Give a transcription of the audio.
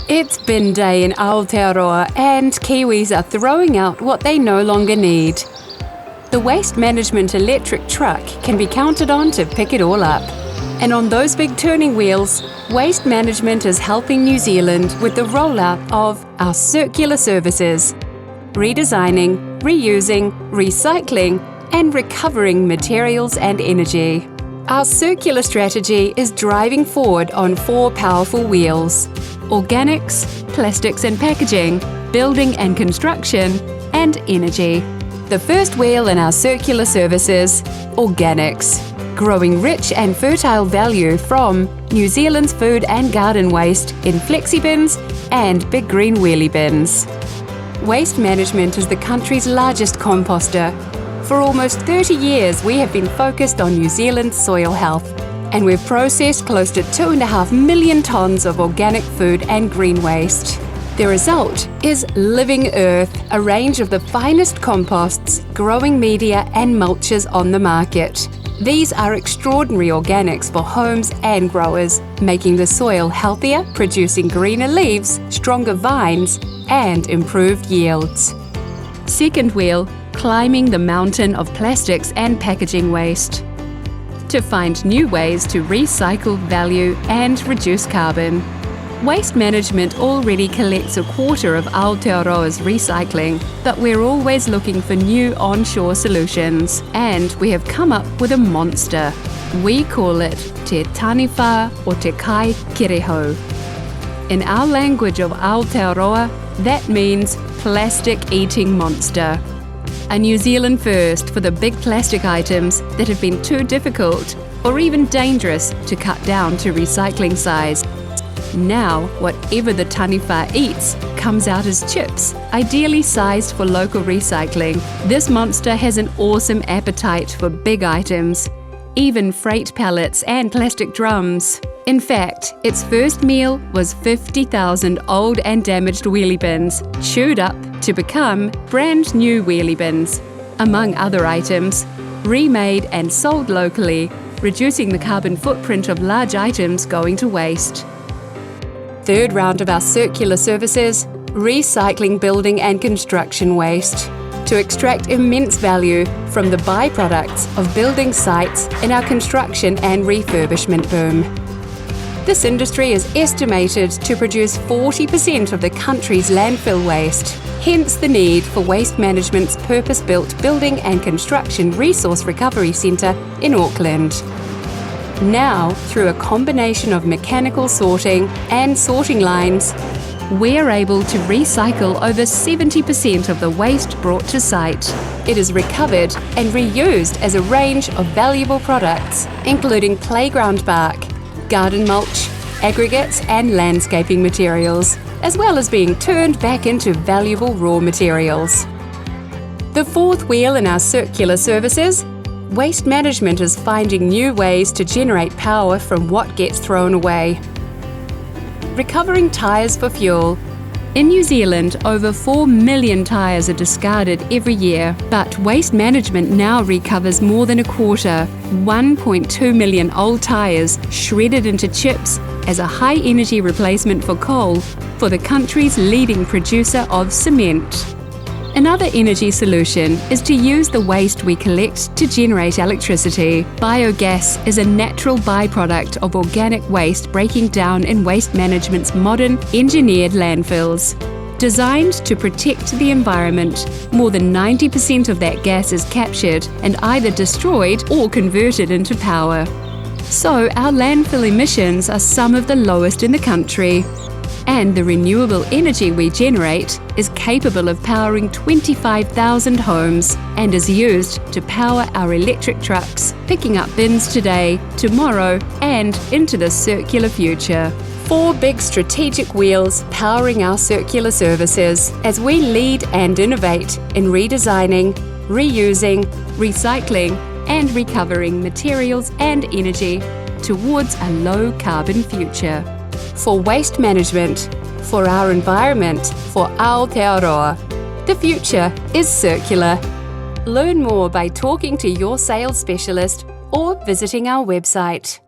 It's bin day in Aotearoa and Kiwis are throwing out what they no longer need. The Waste Management electric truck can be counted on to pick it all up. And on those big turning wheels, Waste Management is helping New Zealand with the rollout of our circular services, redesigning, reusing, recycling, and recovering materials and energy. Our circular strategy is driving forward on 4 powerful wheels: organics, plastics and packaging, building and construction, and energy. The first wheel in our circular services, organics, growing rich and fertile value from New Zealand's food and garden waste in flexi bins and big green wheelie bins. Waste Management is the country's largest composter. For almost 30 years, we have been focused on New Zealand's soil health, and we've processed close to 2.5 million tonnes of organic food and green waste. The result is Living Earth, a range of the finest composts, growing media and mulches on the market. These are extraordinary organics for homes and growers, making the soil healthier, producing greener leaves, stronger vines, and improved yields. Second wheel, climbing the mountain of plastics and packaging waste. To find new ways to recycle value and reduce carbon. Waste Management already collects 1/4 of Aotearoa's recycling, but we're always looking for new onshore solutions, and we have come up with a monster. We call it Te Taniwha o Te Kai Kirehau. In our language of Aotearoa, that means plastic-eating monster. A New Zealand first for the big plastic items that have been too difficult or even dangerous to cut down to recycling size. Now, whatever the taniwha eats comes out as chips, ideally sized for local recycling. This monster has an awesome appetite for big items, even freight pallets and plastic drums. In fact, its first meal was 50,000 old and damaged wheelie bins, chewed up to become brand new wheelie bins, among other items, remade and sold locally, reducing the carbon footprint of large items going to waste. Third round of our circular services, recycling building and construction waste, to extract immense value from the byproducts of building sites in our construction and refurbishment boom. This industry is estimated to produce 40% of the country's landfill waste, hence the need for Waste Management's purpose-built Building and Construction Resource Recovery Centre in Auckland. Now, through a combination of mechanical sorting and sorting lines, we're able to recycle over 70% of the waste brought to site. It is recovered and reused as a range of valuable products, including playground bark, garden mulch, aggregates and landscaping materials, as well as being turned back into valuable raw materials. The fourth wheel in our circular services, Waste Management is finding new ways to generate power from what gets thrown away. Recovering tyres for fuel. In New Zealand, over 4 million tyres are discarded every year, but Waste Management now recovers more than 1/4, 1.2 million old tyres shredded into chips as a high-energy replacement for coal for the country's leading producer of cement. Another energy solution is to use the waste we collect to generate electricity. Biogas is a natural byproduct of organic waste breaking down in Waste Management's modern, engineered landfills. Designed to protect the environment, more than 90% of that gas is captured and either destroyed or converted into power. So our landfill emissions are some of the lowest in the country. And the renewable energy we generate is capable of powering 25,000 homes and is used to power our electric trucks, picking up bins today, tomorrow, and into the circular future. 4 big strategic wheels powering our circular services as we lead and innovate in redesigning, reusing, recycling, and recovering materials and energy towards a low-carbon future. For Waste Management, for our environment, for Aotearoa, the future is circular. Learn more by talking to your sales specialist or visiting our website.